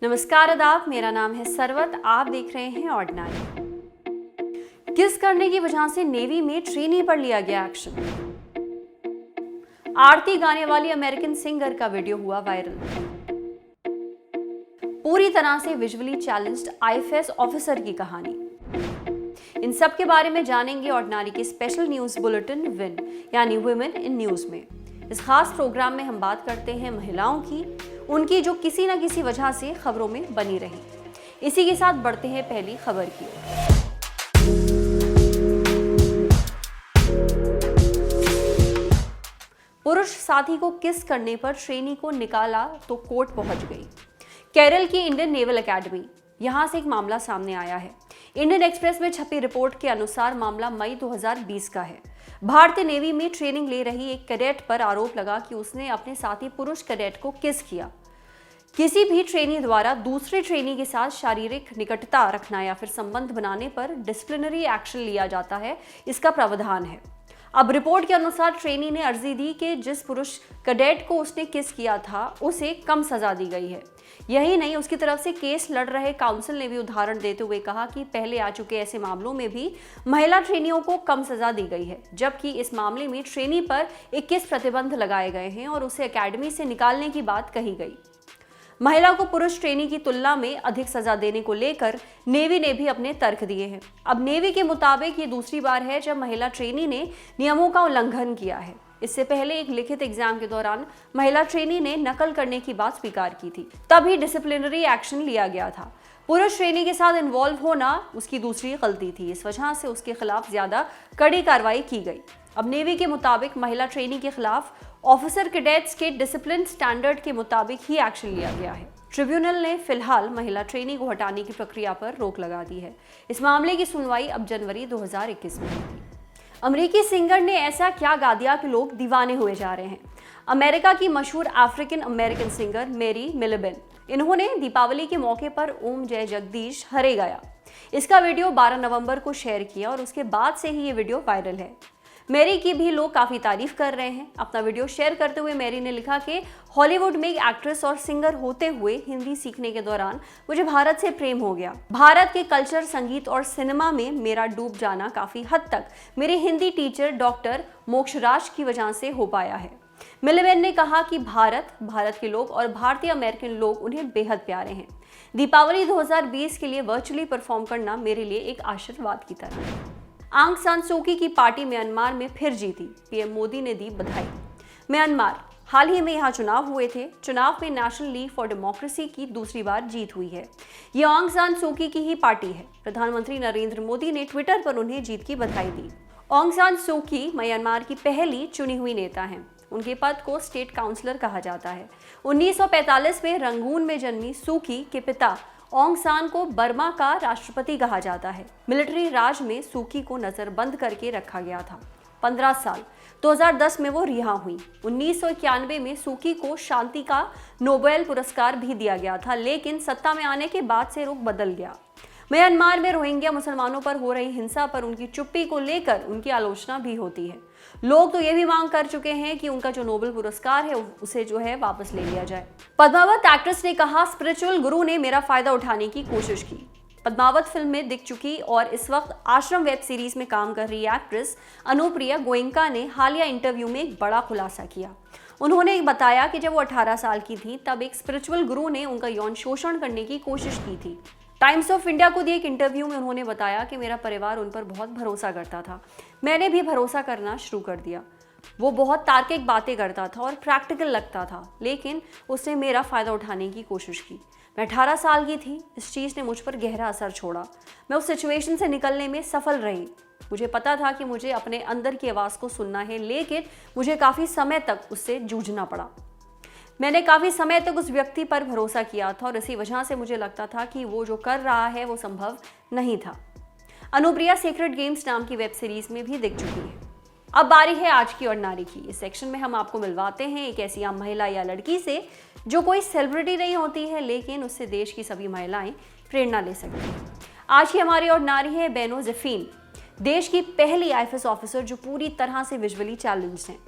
नमस्कार आदाब, मेरा नाम है सरवत। आप देख रहे हैं ऑर्डिनरी। किस करने की वजह से नेवी में ट्रेनी पर लिया गया एक्शन। आरती गाने वाली अमेरिकन सिंगर का वीडियो हुआ वायरल। पूरी तरह से विजुअली चैलेंज्ड आईएफएस ऑफिसर की कहानी। इन सब के बारे में जानेंगे ऑर्डिनरी के स्पेशल न्यूज बुलेटिन विन यानी वुमेन इन न्यूज में। इस खास प्रोग्राम में हम बात करते हैं महिलाओं की, उनकी जो किसी न किसी वजह से खबरों में बनी रही। इसी के साथ बढ़ते हैं पहली खबर की ओर। पुरुष साथी को किस करने पर ट्रेनी को निकाला तो कोर्ट पहुंच गई। केरल की इंडियन नेवल एकेडमी, यहां से एक मामला सामने आया है। इंडियन एक्सप्रेस में छपी रिपोर्ट के अनुसार मामला मई 2020 का है। भारतीय नेवी में ट्रेनिंग ले रही एक कैडेट पर आरोप लगा कि उसने अपने साथी पुरुष कैडेट को किस किया। किसी भी ट्रेनी द्वारा दूसरे ट्रेनी के साथ शारीरिक निकटता रखना या फिर संबंध बनाने पर डिसिप्लिनरी एक्शन लिया जाता है, इसका प्रावधान है। अब रिपोर्ट के अनुसार ट्रेनी ने अर्जी दी कि जिस पुरुष कैडेट को उसने किस किया था उसे कम सजा दी गई है। यही नहीं, उसकी तरफ से केस लड़ रहे काउंसिल ने भी उदाहरण देते हुए कहा कि पहले आ चुके ऐसे मामलों में भी महिला ट्रेनियों को कम सजा दी गई है, जबकि इस मामले में ट्रेनी पर 21 प्रतिबंध लगाए गए हैं और उसे एकेडमी से निकालने की बात कही गई। महिला को पुरुष ट्रेनी की तुलना में अधिक सजा देने को लेकर नेवी ने भी अपने तर्क दिए हैं। अब नेवी के मुताबिक ये दूसरी बार है जब महिला ट्रेनी ने नियमों का उल्लंघन किया है। इससे पहले एक लिखित एग्जाम के दौरान महिला ट्रेनी ने नकल करने की बात स्वीकार की थी, तभी डिसिप्लिनरी एक्शन लिया गया था। पुरुष ट्रेनी के साथ इन्वॉल्व होना उसकी दूसरी गलती थी, इस वजह से उसके खिलाफ ज्यादा कड़ी कार्रवाई की गई। अब नेवी के मुताबिक महिला ट्रेनी के खिलाफ ऑफिसर कैडेट्स के डिसिप्लिन स्टैंडर्ड के मुताबिक ही एक्शन लिया गया है। ट्रिब्यूनल ने फिलहाल महिला ट्रेनी को हटाने की प्रक्रिया पर रोक लगा दी है। इस मामले की सुनवाई अब जनवरी 2021 में होगी। अमेरिकी सिंगर ने ऐसा क्या गा दिया कि लोग दीवाने हुए जा रहे हैं। अमेरिका की मशहूर अफ्रीकन अमेरिकन सिंगर मेरी मिलिबेन, इन्होंने दीपावली के मौके पर ओम जय जगदीश हरे गाया। इसका वीडियो 12 नवंबर को शेयर किया और उसके बाद से ही ये वीडियो वायरल है। मैरी की भी लोग काफी तारीफ कर रहे हैं। अपना वीडियो शेयर करते हुए मैरी ने लिखा कि हॉलीवुड में एक एक्ट्रेस और सिंगर होते हुए हिंदी सीखने के दौरान मुझे भारत से प्रेम हो गया। भारत के कल्चर, संगीत और सिनेमा में मेरा डूब जाना काफी हद तक मेरे हिंदी टीचर डॉक्टर मोक्षराज की वजह से हो पाया है। मिलिबेन ने कहा कि भारत के लोग और भारतीय अमेरिकन लोग उन्हें बेहद प्यारे हैं। दीपावली 2020 के लिए वर्चुअली परफॉर्म करना मेरे लिए एक आशीर्वाद की तरह है। आंग सान सू की पार्टी म्यांमार में फिर जीती, पीएम मोदी ने दी बधाई। म्यांमार, हाल ही में यहाँ चुनाव हुए थे। चुनाव में नेशनल लीग फॉर डेमोक्रेसी की दूसरी बार जीत हुई है। ये आंग सान सू की ही पार्टी है। प्रधानमंत्री नरेंद्र मोदी ने ट्विटर पर उन्हें जीत की बधाई दी। आंग सान सू की म्यांमार की पहली चुनी हुई नेता हैं। उनके पद को स्टेट काउंसलर कहा जाता है। 1945 में रंगून में जन्मी सू की के पिता ऑंग सान को बर्मा का राष्ट्रपति कहा जाता है। मिलिट्री राज में सूकी को नजरबंद करके रखा गया था 15 साल। 2010 में वो रिहा हुई। 1991 में सूकी को शांति का नोबेल पुरस्कार भी दिया गया था, लेकिन सत्ता में आने के बाद से रुख बदल गया। म्यांमार में रोहिंग्या मुसलमानों पर हो रही हिंसा पर उनकी चुप्पी को लेकर उनकी आलोचना भी होती है। लोग तो ये भी मांग कर चुके हैं कि उनका जो नोबेल पुरस्कार है उसे जो है वापस ले लिया जाए। पद्मावत एक्ट्रेस ने कहा, स्पिरिचुअल गुरु ने मेरा फायदा उठाने की कोशिश की। पद्मावत फिल्म में दिख चुकी और इस वक्त आश्रम वेब सीरीज में काम कर रही एक्ट्रेस अनुप्रिया गोयनका ने हालिया इंटरव्यू में एक बड़ा खुलासा किया। उन्होंने बताया कि जब वो 18 साल की थी तब एक स्पिरिचुअल गुरु ने उनका यौन शोषण करने की कोशिश की थी। टाइम्स ऑफ इंडिया को दिए एक इंटरव्यू में उन्होंने बताया कि मेरा परिवार उन पर बहुत भरोसा करता था। मैंने भी भरोसा करना शुरू कर दिया। वो बहुत तार्किक बातें करता था और प्रैक्टिकल लगता था, लेकिन उसने मेरा फ़ायदा उठाने की कोशिश की। मैं 18 साल की थी। इस चीज़ ने मुझ पर गहरा असर छोड़ा। मैं उस सिचुएशन से निकलने में सफल रही। मुझे पता था कि मुझे अपने अंदर की आवाज़ को सुनना है, लेकिन मुझे काफ़ी समय तक उससे जूझना पड़ा। मैंने काफ़ी समय तक उस व्यक्ति पर भरोसा किया था और इसी वजह से मुझे लगता था कि वो जो कर रहा है वो संभव नहीं था। अनुप्रिया सीक्रेट गेम्स नाम की वेब सीरीज में भी दिख चुकी है। अब बारी है आज की ऑर्डिनरी की। इस सेक्शन में हम आपको मिलवाते हैं एक ऐसी आम महिला या लड़की से जो कोई सेलिब्रिटी नहीं होती है, लेकिन उससे देश की सभी महिलाएं प्रेरणा ले सकती हैं। आज की हमारी ऑर्डिनरी है बेनो ज़ेफ़ीन, देश की पहली आईएफएस ऑफिसर जो पूरी तरह से विजुअली चैलेंज्ड हैं।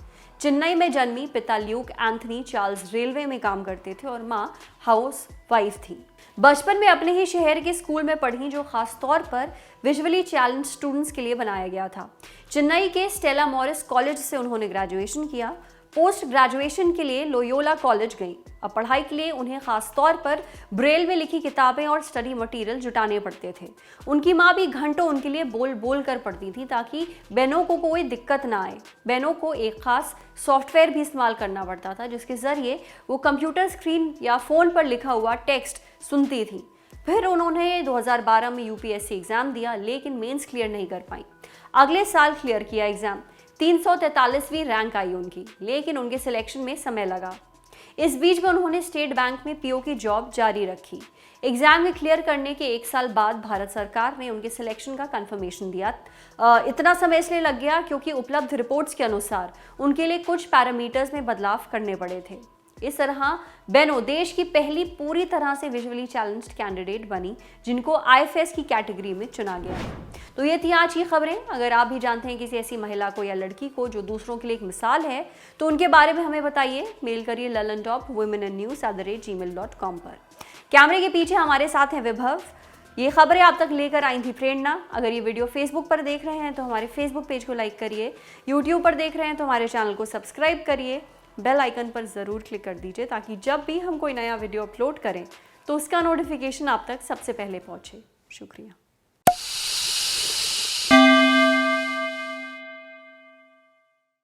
चेन्नई में जन्मी पिता ल्यूक एंथनी चार्ल्स रेलवे में काम करते थे और माँ हाउस वाइफ थी। बचपन में अपने ही शहर के स्कूल में पढ़ी, जो खास तौर पर विजुअली चैलेंज स्टूडेंट्स के लिए बनाया गया था। चेन्नई के स्टेला मॉरिस कॉलेज से उन्होंने ग्रेजुएशन किया। पोस्ट ग्रेजुएशन के लिए लोयोला कॉलेज गई। अब पढ़ाई के लिए उन्हें खास तौर पर ब्रेल में लिखी किताबें और स्टडी मटेरियल जुटाने पड़ते थे। उनकी माँ भी घंटों उनके लिए बोल बोल कर पढ़ती थी ताकि बहनों को कोई दिक्कत ना आए। बहनों को एक खास सॉफ्टवेयर भी इस्तेमाल करना पड़ता था जिसके जरिए वो कंप्यूटर स्क्रीन या फ़ोन पर लिखा हुआ टेक्स्ट सुनती थी। फिर उन्होंने 2012 में यूपीएससी एग्ज़ाम दिया, लेकिन मेंस क्लियर नहीं कर पाई। अगले साल क्लियर किया एग्ज़ाम। 343वीं रैंक आई उनकी, लेकिन उनके सिलेक्शन में समय लगा। इस बीच में उन्होंने स्टेट बैंक में पीओ की जॉब जारी रखी। एग्जाम में क्लियर करने के 1 साल बाद भारत सरकार ने उनके सिलेक्शन का कंफर्मेशन दिया। इतना समय इसलिए लग गया क्योंकि उपलब्ध रिपोर्ट्स के अनुसार उनके लिए कुछ पैरामीटर्स में बदलाव करने पड़े थे। इस तरह बेनो देश की पहली पूरी तरह से विजुअली चैलेंज्ड कैंडिडेट बनी जिनको आईएफएस की कैटेगरी में चुना गया। तो ये थी आज की खबरें। अगर आप भी जानते हैं किसी ऐसी महिला को या लड़की को जो दूसरों के लिए एक मिसाल है, तो उनके बारे में हमें बताइए। मेल करिए lalontopwomeninnews@gmail.com पर। कैमरे के पीछे हमारे साथ हैं विभव। ये खबरें आप तक लेकर आई थी प्रेरणा। अगर ये वीडियो फेसबुक पर देख रहे हैं तो हमारे फेसबुक पेज को लाइक करिए। यूट्यूब पर देख रहे हैं तो हमारे चैनल को सब्सक्राइब करिए। बेल आइकन पर ज़रूर क्लिक कर दीजिए ताकि जब भी हम कोई नया वीडियो अपलोड करें तो उसका नोटिफिकेशन आप तक सबसे पहले पहुंचे। शुक्रिया।